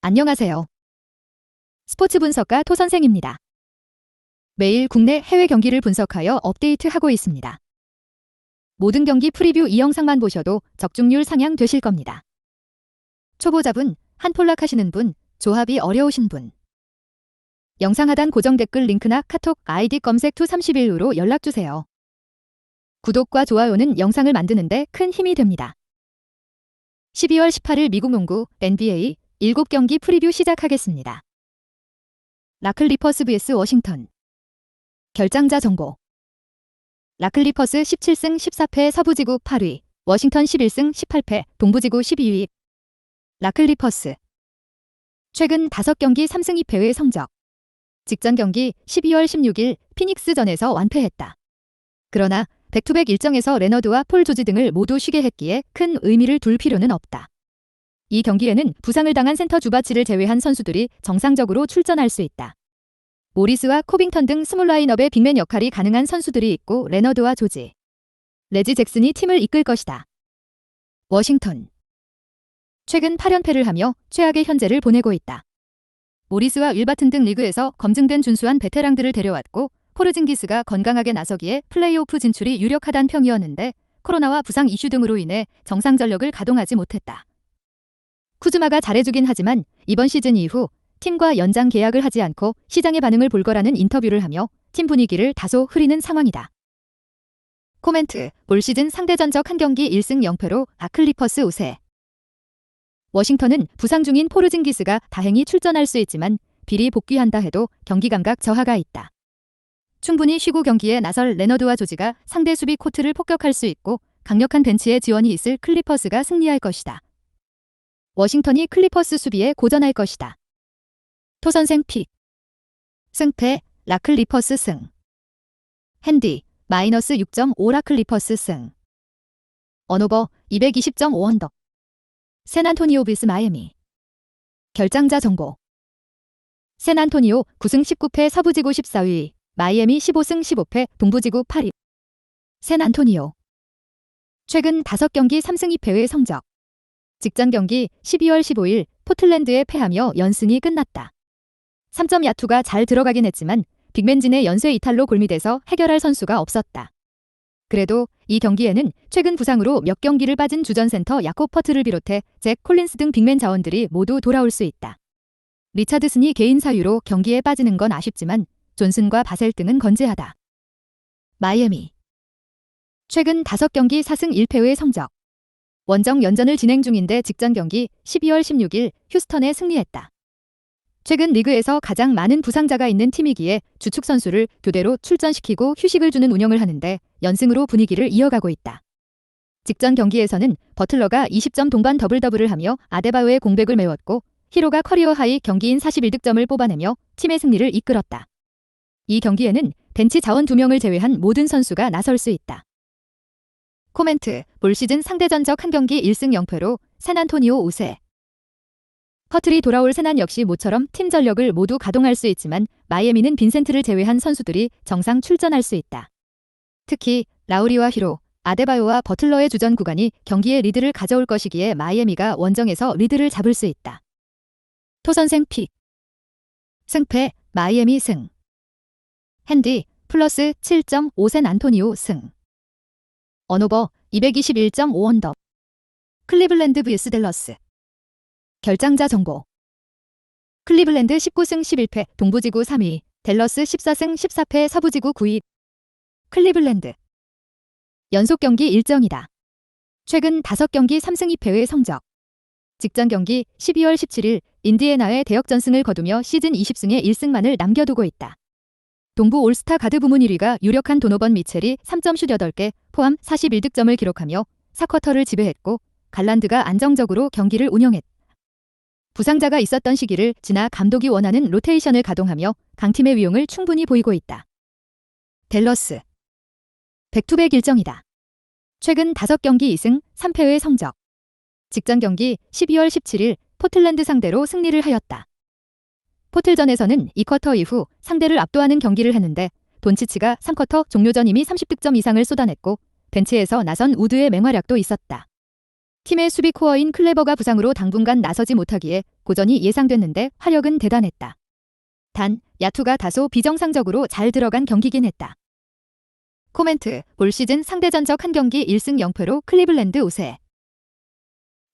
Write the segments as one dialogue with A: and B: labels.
A: 안녕하세요. 스포츠 분석가 토 선생입니다. 매일 국내 해외 경기를 분석하여 업데이트하고 있습니다. 모든 경기 프리뷰 이 영상만 보셔도 적중률 상향 되실 겁니다. 초보자분, 한폴락 하시는 분, 조합이 어려우신 분. 영상 하단 고정 댓글 링크나 카톡 아이디 검색 투31으로 연락주세요. 구독과 좋아요는 영상을 만드는데 큰 힘이 됩니다. 12월 18일 미국 농구 NBA 7경기 프리뷰 시작하겠습니다. 라클리퍼스 vs 워싱턴. 결장자 정보. 라클리퍼스 17승 14패 서부지구 8위, 워싱턴 11승 18패 동부지구 12위. 라클리퍼스. 최근 5경기 3승 2패의 성적. 직전 경기 12월 16일 피닉스전에서 완패했다. 그러나 백투백 일정에서 레너드와 폴 조지 등을 모두 쉬게 했기에 큰 의미를 둘 필요는 없다. 이 경기에는 부상을 당한 센터 주바치를 제외한 선수들이 정상적으로 출전할 수 있다. 모리스와 코빙턴 등 스몰 라인업의 빅맨 역할이 가능한 선수들이 있고 레너드와 조지, 레지 잭슨이 팀을 이끌 것이다. 워싱턴. 최근 8연패를 하며 최악의 현재를 보내고 있다. 모리스와 윌바튼 등 리그에서 검증된 준수한 베테랑들을 데려왔고 포르징기스가 건강하게 나서기에 플레이오프 진출이 유력하단 평이었는데 코로나와 부상 이슈 등으로 인해 정상 전력을 가동하지 못했다. 쿠즈마가 잘해주긴 하지만 이번 시즌 이후 팀과 연장 계약을 하지 않고 시장의 반응을 볼 거라는 인터뷰를 하며 팀 분위기를 다소 흐리는 상황이다. 코멘트. 올 시즌 상대전적 한 경기 1승 0패로 라클리퍼스 우세. 워싱턴은 부상 중인 포르징기스가 다행히 출전할 수 있지만 비리 복귀한다 해도 경기 감각 저하가 있다. 충분히 쉬고 경기에 나설 레너드와 조지가 상대 수비 코트를 폭격할 수 있고 강력한 벤치의 지원이 있을 클리퍼스가 승리할 것이다. 워싱턴이 클리퍼스 수비에 고전할 것이다. 토선생 픽. 승패 라클리퍼스 승. 핸디 마이너스 6.5 라클리퍼스 승. 언오버 220.5 언더. 샌안토니오 vs 마이애미. 결장자 정보. 샌안토니오 9승 19패 서부지구 14위, 마이애미 15승 15패 동부지구 8위. 샌안토니오. 최근 5경기 3승 2패의 성적. 직전 경기 12월 15일 포틀랜드에 패하며 연승이 끝났다. 3점 야투가 잘 들어가긴 했지만 빅맨진의 연쇄 이탈로 골밑에서 해결할 선수가 없었다. 그래도 이 경기에는 최근 부상으로 몇 경기를 빠진 주전센터 야콥 퍼트를 비롯해 잭 콜린스 등 빅맨 자원들이 모두 돌아올 수 있다. 리차드슨이 개인 사유로 경기에 빠지는 건 아쉽지만 존슨과 바셀 등은 건재하다. 마이애미. 최근 5경기 4승 1패의 성적. 원정 연전을 진행 중인데 직전 경기 12월 16일 휴스턴에 승리했다. 최근 리그에서 가장 많은 부상자가 있는 팀이기에 주축 선수를 교대로 출전시키고 휴식을 주는 운영을 하는데 연승으로 분위기를 이어가고 있다. 직전 경기에서는 버틀러가 20점 동반 더블더블을 하며 아데바요의 공백을 메웠고 히로가 커리어 하이 경기인 41득점을 뽑아내며 팀의 승리를 이끌었다. 이 경기에는 벤치 자원 2명을 제외한 모든 선수가 나설 수 있다. 코멘트. 올 시즌 상대전적 한 경기 1승 0패로 샌안토니오 우세. 퍼틀이 돌아올 샌안 역시 모처럼 팀 전력을 모두 가동할 수 있지만 마이애미는 빈센트를 제외한 선수들이 정상 출전할 수 있다. 특히 라우리와 히로, 아데바요와 버틀러의 주전 구간이 경기에 리드를 가져올 것이기에 마이애미가 원정에서 리드를 잡을 수 있다. 토선생 픽. 승패 마이애미 승. 핸디 플러스 7.5 샌안토니오 승. 언오버 221.5 언더. 클리블랜드 vs 댈러스. 결장자 정보. 클리블랜드 19승 11패 동부지구 3위, 댈러스 14승 14패 서부지구 9위. 클리블랜드. 연속 경기 일정이다. 최근 5경기 3승 2패의 성적. 직전 경기 12월 17일 인디애나의 대역전승을 거두며 시즌 20승에 1승만을 남겨두고 있다. 동부 올스타 가드 부문 1위가 유력한 도노번 미첼이 3점슛 8개 포함 41득점을 기록하며 4쿼터를 지배했고 갈란드가 안정적으로 경기를 운영했다. 부상자가 있었던 시기를 지나 감독이 원하는 로테이션을 가동하며 강팀의 위용을 충분히 보이고 있다. 댈러스. 백투백 일정이다. 최근 5경기 2승 3패의 성적. 직전 경기 12월 17일 포틀랜드 상대로 승리를 하였다. 포틀전에서는 2쿼터 이후 상대를 압도하는 경기를 했는데 돈치치가 3쿼터 종료 전 이미 30득점 이상을 쏟아냈고 벤치에서 나선 우드의 맹활약도 있었다. 팀의 수비 코어인 클레버가 부상으로 당분간 나서지 못하기에 고전이 예상됐는데 화력은 대단했다. 단, 야투가 다소 비정상적으로 잘 들어간 경기긴 했다. 코멘트, 올 시즌 상대 전적 한 경기 1승 0패로 클리블랜드 우세.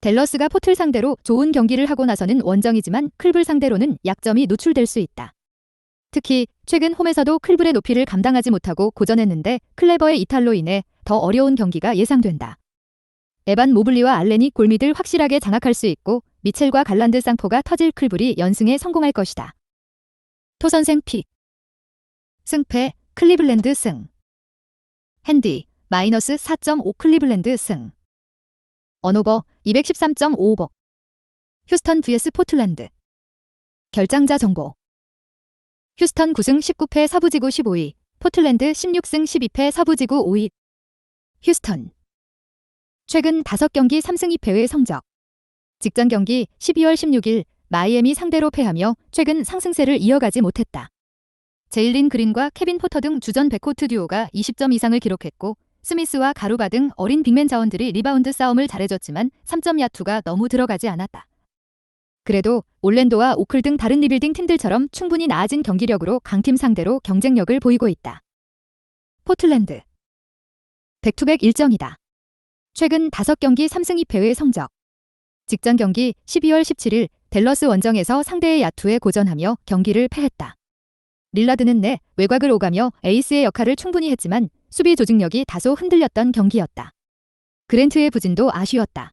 A: 댈러스가 포틀 상대로 좋은 경기를 하고 나서는 원정이지만 클블 상대로는 약점이 노출될 수 있다. 특히 최근 홈에서도 클블의 높이를 감당하지 못하고 고전했는데 클레버의 이탈로 인해 더 어려운 경기가 예상된다. 에반 모블리와 알렌이 골밑을 확실하게 장악할 수 있고 미첼과 갈란드 쌍포가 터질 클블이 연승에 성공할 것이다. 토선생 픽. 승패 클리블랜드 승. 핸디 마이너스 4.5 클리블랜드 승. 언오버 213.5오버. 휴스턴 vs 포틀랜드. 결장자 정보. 휴스턴 9승 19패 서부지구 15위, 포틀랜드 16승 12패 서부지구 5위. 휴스턴. 최근 5경기 3승 2패의 성적. 직전 경기 12월 16일 마이애미 상대로 패하며 최근 상승세를 이어가지 못했다. 제일린 그린과 케빈 포터 등 주전 백코트 듀오가 20점 이상을 기록했고 스미스와 가루바 등 어린 빅맨 자원들이 리바운드 싸움을 잘해줬지만 3점 야투가 너무 들어가지 않았다. 그래도 올랜도와 오클 등 다른 리빌딩 팀들처럼 충분히 나아진 경기력으로 강팀 상대로 경쟁력을 보이고 있다. 포틀랜드. 백투백 일정이다. 최근 5경기 3승 2패의 성적. 직전 경기 12월 17일 댈러스 원정에서 상대의 야투에 고전하며 경기를 패했다. 릴라드는 내 외곽을 오가며 에이스의 역할을 충분히 했지만 수비 조직력이 다소 흔들렸던 경기였다. 그랜트의 부진도 아쉬웠다.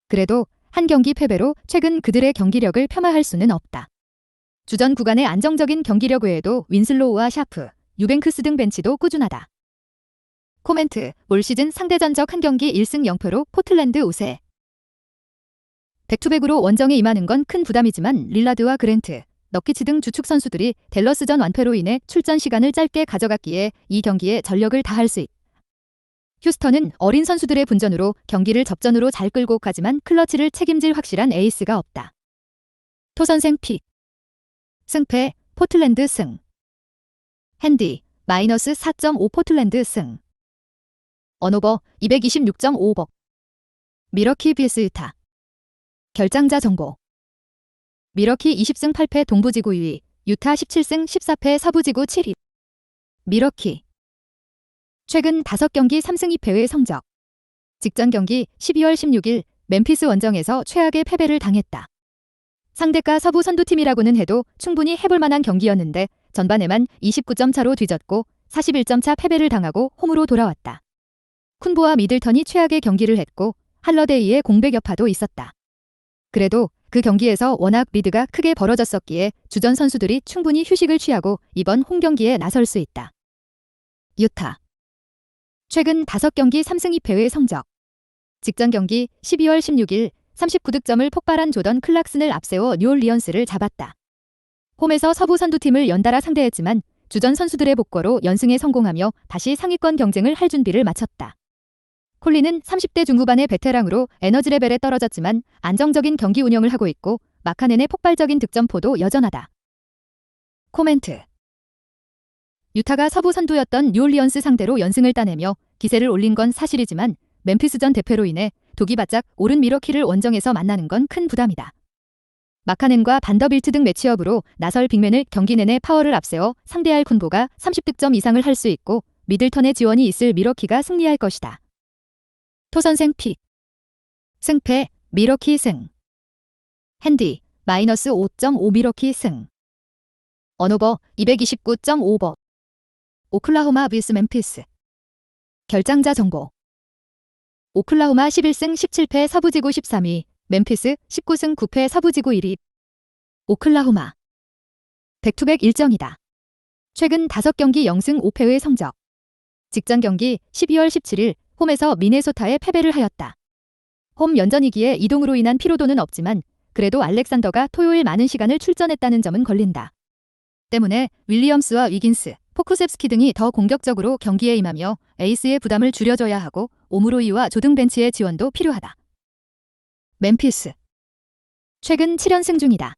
A: 그래도 한 경기 패배로 최근 그들의 경기력을 폄하할 수는 없다. 주전 구간의 안정적인 경기력 외에도 윈슬로우와 샤프, 유뱅크스 등 벤치도 꾸준하다. 코멘트, 올 시즌 상대 전적 한 경기 1승 0패로 포틀랜드 우세. 백투백으로 원정에 임하는 건 큰 부담이지만 릴라드와 그랜트, 너키치 등 주축 선수들이 댈러스전 완패로 인해 출전 시간을 짧게 가져갔기에 이 경기에 전력을 다할 수 있다. 휴스턴은 어린 선수들의 분전으로 경기를 접전으로 잘 끌고 가지만 클러치를 책임질 확실한 에이스가 없다. 토선생 픽. 승패 포틀랜드 승. 핸디 마이너스 4.5 포틀랜드 승. 언오버 226.5오버. 미러키 vs 유타. 결장자 정보. 미러키 20승 8패 동부지구 2위, 유타 17승 14패 서부지구 7위. 미러키. 최근 5경기 3승 2패의 성적. 직전 경기 12월 16일 멤피스 원정에서 최악의 패배를 당했다. 상대가 서부 선두팀이라고는 해도 충분히 해볼 만한 경기였는데 전반에만 29점 차로 뒤졌고 41점 차 패배를 당하고 홈으로 돌아왔다. 쿤보와 미들턴이 최악의 경기를 했고 할러데이의 공백 여파도 있었다. 그래도 그 경기에서 워낙 리드가 크게 벌어졌었기에 주전 선수들이 충분히 휴식을 취하고 이번 홈경기에 나설 수 있다. 유타. 최근 5경기 3승 2패의 성적. 직전 경기 12월 16일 39득점을 폭발한 조던 클락슨을 앞세워 뉴올리언스를 잡았다. 홈에서 서부 선두팀을 연달아 상대했지만 주전 선수들의 복거로 연승에 성공하며 다시 상위권 경쟁을 할 준비를 마쳤다. 콜린은 30대 중후반의 베테랑으로 에너지 레벨에 떨어졌지만 안정적인 경기 운영을 하고 있고 마카넨의 폭발적인 득점포도 여전하다. 코멘트. 유타가 서부 선두였던 뉴올리언스 상대로 연승을 따내며 기세를 올린 건 사실이지만 멤피스전 대패로 인해 독이 바짝 오른 미러키를 원정에서 만나는 건 큰 부담이다. 마카넨과 반더빌트 등 매치업으로 나설 빅맨을 경기 내내 파워를 앞세워 상대할 쿤보가 30득점 이상을 할 수 있고 미들턴의 지원이 있을 미러키가 승리할 것이다. 토선생 픽. 승패 미러키 승. 핸디 마이너스 5.5 미러키 승. 언오버 229.5오버. 오클라호마 vs 멤피스. 결장자 정보. 오클라호마 11승 17패 서부지구 13위, 멤피스 19승 9패 서부지구 1위. 오클라호마. 백투백 일정이다. 최근 5경기 0승 5패의 성적. 직전 경기 12월 17일 홈에서 미네소타에 패배를 하였다. 홈 연전이기에 이동으로 인한 피로도는 없지만 그래도 알렉산더가 토요일 많은 시간을 출전했다는 점은 걸린다. 때문에 윌리엄스와 위긴스, 포쿠셉스키 등이 더 공격적으로 경기에 임하며 에이스의 부담을 줄여줘야 하고 오무로이와 조등 벤치의 지원도 필요하다. 멤피스. 최근 7연승 중이다.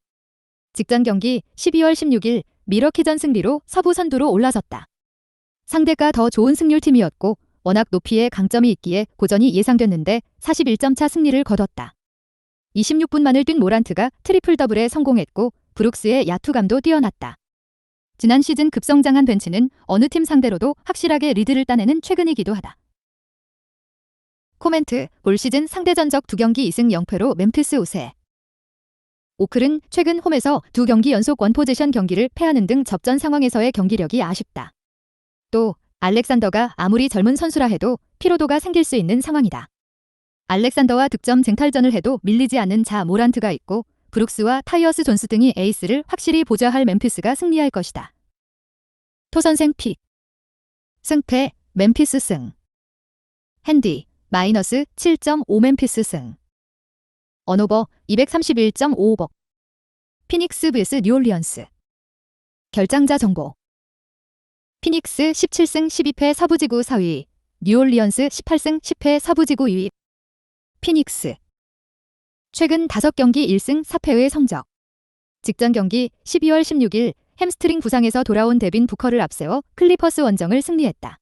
A: 직전 경기 12월 16일 미러키전 승리로 서부 선두로 올라섰다. 상대가 더 좋은 승률팀이었고 워낙 높이에 강점이 있기에 고전이 예상됐는데 41점 차 승리를 거뒀다. 26분만을 뛴 모란트가 트리플 더블에 성공했고 브룩스의 야투감도 뛰어났다. 지난 시즌 급성장한 벤치는 어느 팀 상대로도 확실하게 리드를 따내는 최근이기도 하다. 코멘트, 올 시즌 상대 전적 2경기 2승 0패로 멤피스 우세. 오클은 최근 홈에서 2경기 연속 원포지션 경기를 패하는 등 접전 상황에서의 경기력이 아쉽다. 또 알렉산더가 아무리 젊은 선수라 해도 피로도가 생길 수 있는 상황이다. 알렉산더와 득점 쟁탈전을 해도 밀리지 않는 자 모란트가 있고 브룩스와 타이어스 존스 등이 에이스를 확실히 보좌할 멤피스가 승리할 것이다. 토선생 픽. 승패 멤피스 승. 핸디 마이너스 7.5 멤피스 승. 언오버 231.55억. 피닉스 vs 뉴올리언스. 결장자 정보. 피닉스 17승 12패 서부지구 4위. 뉴올리언스 18승 10패 서부지구 2위. 피닉스. 최근 5경기 1승 4패의 성적. 직전 경기 12월 16일 햄스트링 부상에서 돌아온 데빈 부커를 앞세워 클리퍼스 원정을 승리했다.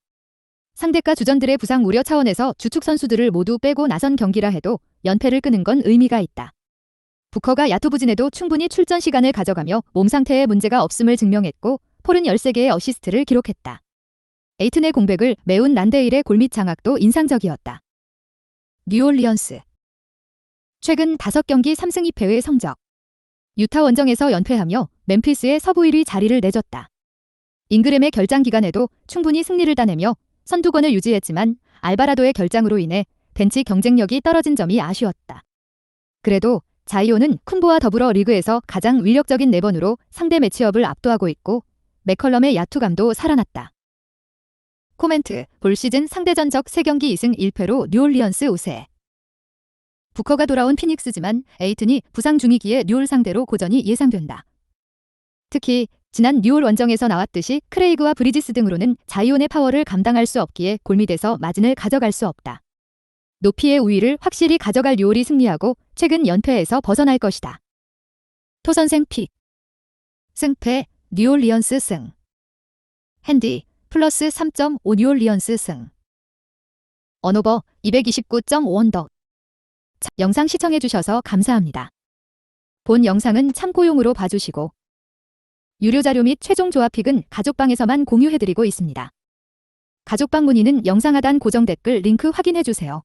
A: 상대가 주전들의 부상 우려 차원에서 주축 선수들을 모두 빼고 나선 경기라 해도 연패를 끄는 건 의미가 있다. 부커가 야투 부진에도 충분히 출전 시간을 가져가며 몸 상태에 문제가 없음을 증명했고 폴은 13개의 어시스트를 기록했다. 에이튼의 공백을 메운 란데일의 골밑 장악도 인상적이었다. 뉴올리언스. 최근 5경기 3승 2패의 성적. 유타 원정에서 연패하며 멤피스의 서부 1위 자리를 내줬다. 잉그램의 결장 기간에도 충분히 승리를 따내며 선두권을 유지했지만 알바라도의 결장으로 인해 벤치 경쟁력이 떨어진 점이 아쉬웠다. 그래도 자이오는 쿤보와 더불어 리그에서 가장 위력적인 4번으로 상대 매치업을 압도하고 있고 맥컬럼의 야투감도 살아났다. 코멘트, 볼 시즌 상대 전적 3경기 2승 1패로 뉴올리언스 우세. 부커가 돌아온 피닉스지만 에이튼이 부상 중이기에 뉴올 상대로 고전이 예상된다. 특히 지난 뉴올 원정에서 나왔듯이 크레이그와 브리지스 등으로는 자이온의 파워를 감당할 수 없기에 골밑에서 마진을 가져갈 수 없다. 높이의 우위를 확실히 가져갈 뉴올이 승리하고 최근 연패에서 벗어날 것이다. 토선생 픽. 승패 뉴올리언스 승. 핸디 플러스 3.5 뉴올리언스 승. 언오버 229.5언더. 영상 시청해주셔서 감사합니다. 본 영상은 참고용으로 봐주시고 유료 자료 및 최종 조합픽은 가족방에서만 공유해드리고 있습니다. 가족방 문의는 영상 하단 고정 댓글 링크 확인해주세요.